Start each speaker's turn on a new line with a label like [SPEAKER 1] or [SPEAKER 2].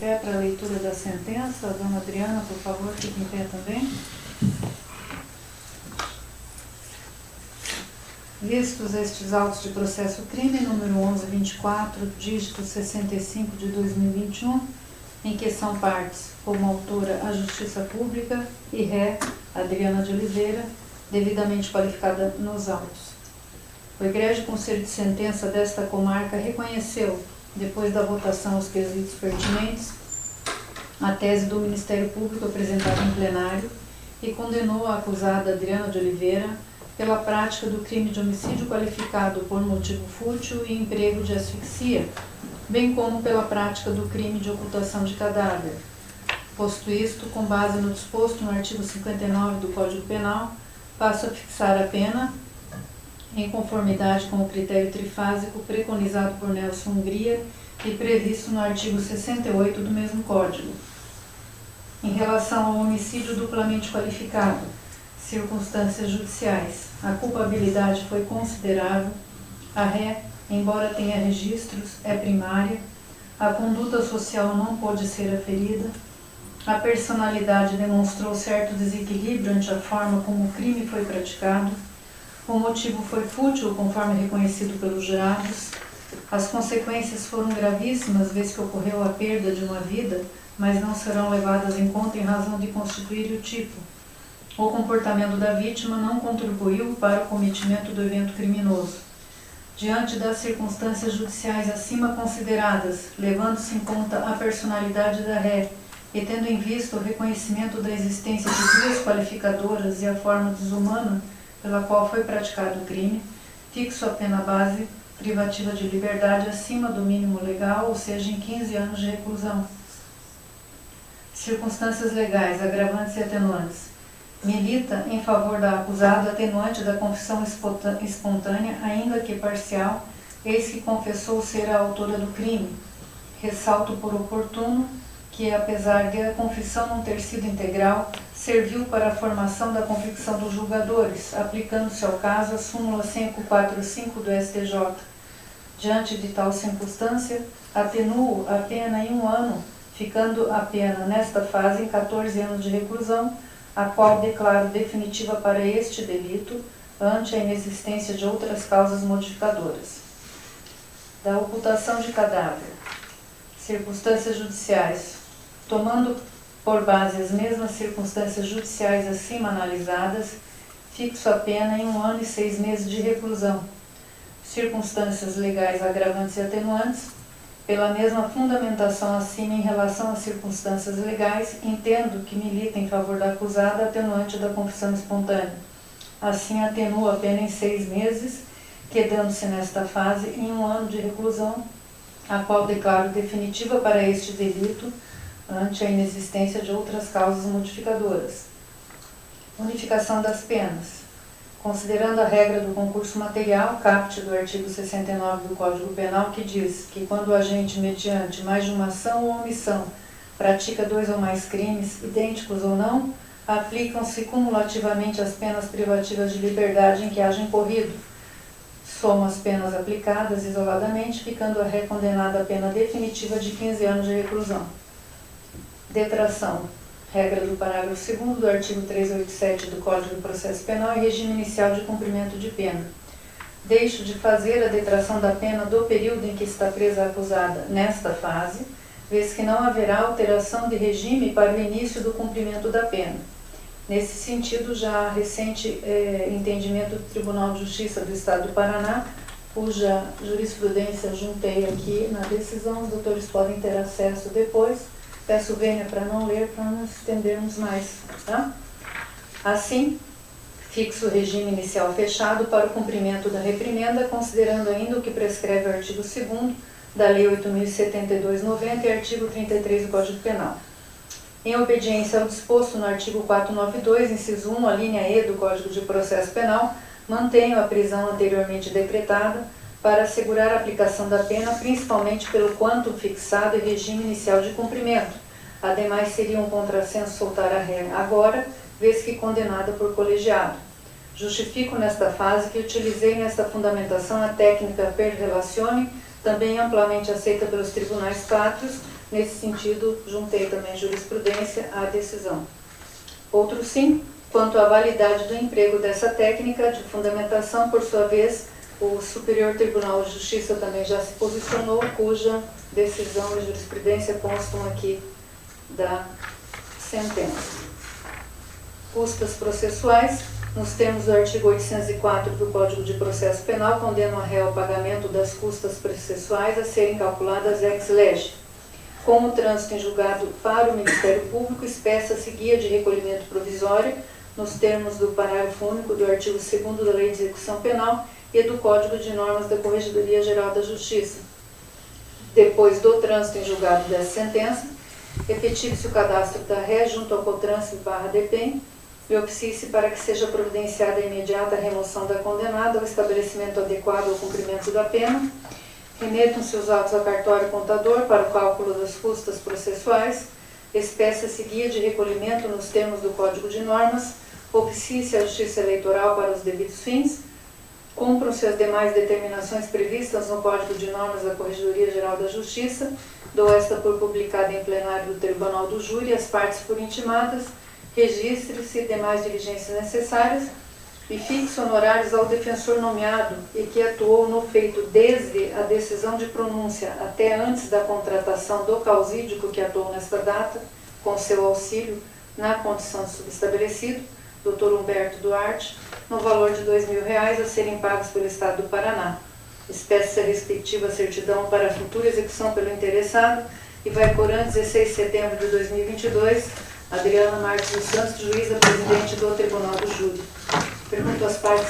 [SPEAKER 1] Pé para a leitura da sentença. A dona Adriana, por favor, fique em pé também. Vistos estes autos de processo crime, número 1124, dígito 65 de 2021, em que são partes, como autora a Justiça Pública e ré, Adriana de Oliveira, devidamente qualificada nos autos. O Egrégio Conselho de Sentença desta comarca reconheceu, depois da votação aos quesitos pertinentes, a tese do Ministério Público apresentada em plenário e condenou a acusada Adriana de Oliveira pela prática do crime de homicídio qualificado por motivo fútil e emprego de asfixia, bem como pela prática do crime de ocultação de cadáver. Posto isto, com base no disposto no artigo 59 do Código Penal, passo a fixar a pena em conformidade com o critério trifásico preconizado por Nelson Hungria e previsto no artigo 68 do mesmo Código. Em relação ao homicídio duplamente qualificado, circunstâncias judiciais, a culpabilidade foi considerável, a ré, embora tenha registros, é primária, a conduta social não pode ser aferida, a personalidade demonstrou certo desequilíbrio ante a forma como o crime foi praticado, o motivo foi fútil, conforme reconhecido pelos jurados, as consequências foram gravíssimas, vez que ocorreu a perda de uma vida, mas não serão levadas em conta em razão de constituir o tipo. O comportamento da vítima não contribuiu para o cometimento do evento criminoso. Diante das circunstâncias judiciais acima consideradas, levando-se em conta a personalidade da ré e tendo em vista o reconhecimento da existência de duas qualificadoras e a forma desumana pela qual foi praticado o crime, fixo a pena base privativa de liberdade acima do mínimo legal, ou seja, em 15 anos de reclusão. Circunstâncias legais, agravantes e atenuantes. Milita em favor da acusada atenuante da confissão espontânea, ainda que parcial, eis que confessou ser a autora do crime. Ressalto por oportuno que, apesar de a confissão não ter sido integral, serviu para a formação da convicção dos julgadores, aplicando-se ao caso a súmula 545 do STJ. Diante de tal circunstância, atenuo a pena em 1 ano, ficando a pena nesta fase em 14 anos de reclusão, a qual declaro definitiva para este delito, ante a inexistência de outras causas modificadoras. Da ocultação de cadáver. Circunstâncias judiciais. Tomando por base as mesmas circunstâncias judiciais acima analisadas, fixo a pena em 1 ano e 6 meses de reclusão. Circunstâncias legais agravantes e atenuantes. Pela mesma fundamentação acima em relação às circunstâncias legais, entendo que milita em favor da acusada atenuante da confissão espontânea. Assim, atenuo a pena em 6 meses, quedando-se nesta fase em 1 ano de reclusão, a qual declaro definitiva para este delito, ante a inexistência de outras causas modificadoras. Unificação das penas. Considerando a regra do concurso material, caput do artigo 69 do Código Penal, que diz que quando o agente, mediante mais de uma ação ou omissão, pratica 2 ou mais crimes, idênticos ou não, aplicam-se cumulativamente as penas privativas de liberdade em que haja incorrido. Somam as penas aplicadas isoladamente, ficando a ré condenada à pena definitiva de 15 anos de reclusão. Detração. Regra do parágrafo 2º do artigo 387 do Código de Processo Penal e regime inicial de cumprimento de pena. Deixo de fazer a detração da pena do período em que está presa a acusada nesta fase, vez que não haverá alteração de regime para o início do cumprimento da pena. Nesse sentido, já há recente entendimento do Tribunal de Justiça do Estado do Paraná, cuja jurisprudência juntei aqui na decisão, os doutores podem ter acesso depois. Peço vênia para não ler, para não nos estendermos mais. Tá? Assim, fixo o regime inicial fechado para o cumprimento da reprimenda, considerando ainda o que prescreve o artigo 2º da Lei 8.072/90 e artigo 33 do Código Penal. Em obediência ao disposto no artigo 492, inciso 1, a linha E do Código de Processo Penal, mantenho a prisão anteriormente decretada, para assegurar a aplicação da pena, principalmente pelo quanto fixado e regime inicial de cumprimento. Ademais, seria um contrassenso soltar a ré agora, vez que condenada por colegiado. Justifico nesta fase que utilizei nesta fundamentação a técnica per relazione, também amplamente aceita pelos tribunais pátrios, Nesse sentido, juntei também jurisprudência à decisão. Outro sim, quanto à validade do emprego dessa técnica de fundamentação, por sua vez, o Superior Tribunal de Justiça também já se posicionou, cuja decisão e jurisprudência constam aqui da sentença. Custas processuais. Nos termos do artigo 804 do Código de Processo Penal, condena o réu ao pagamento das custas processuais a serem calculadas ex lege. Com o trânsito em julgado para o Ministério Público, espeça-se guia de recolhimento provisório, nos termos do parágrafo único do artigo 2º da Lei de Execução Penal e do Código de Normas da Corregedoria Geral da Justiça. Depois do trânsito em julgado dessa sentença, efetive-se o cadastro da ré junto ao COTRANS/DEPEN e oficie-se para que seja providenciada a imediata remoção da condenada ao estabelecimento adequado ao cumprimento da pena. Remetam-se os autos ao cartório contador para o cálculo das custas processuais. Espeça-se guia de recolhimento nos termos do Código de Normas. Oficie-se a Justiça Eleitoral para os devidos fins. Cumpram-se as demais determinações previstas no Código de Normas da Corregedoria Geral da Justiça. Dou esta por publicada em plenário do Tribunal do Júri, as partes por intimadas. Registre-se demais diligências necessárias e fixe honorários ao defensor nomeado e que atuou no feito desde a decisão de pronúncia até antes da contratação do causídico que atuou nesta data, com seu auxílio na condição de subestabelecido, Dr. Humberto Duarte, no valor de R$2.000 a serem pagos pelo Estado do Paraná. Espeça a respectiva certidão para a futura execução pelo interessado e vai por antes 16 de setembro de 2022, Adriana Marques dos Santos, juíza presidente do Tribunal do Júri. Pergunto às partes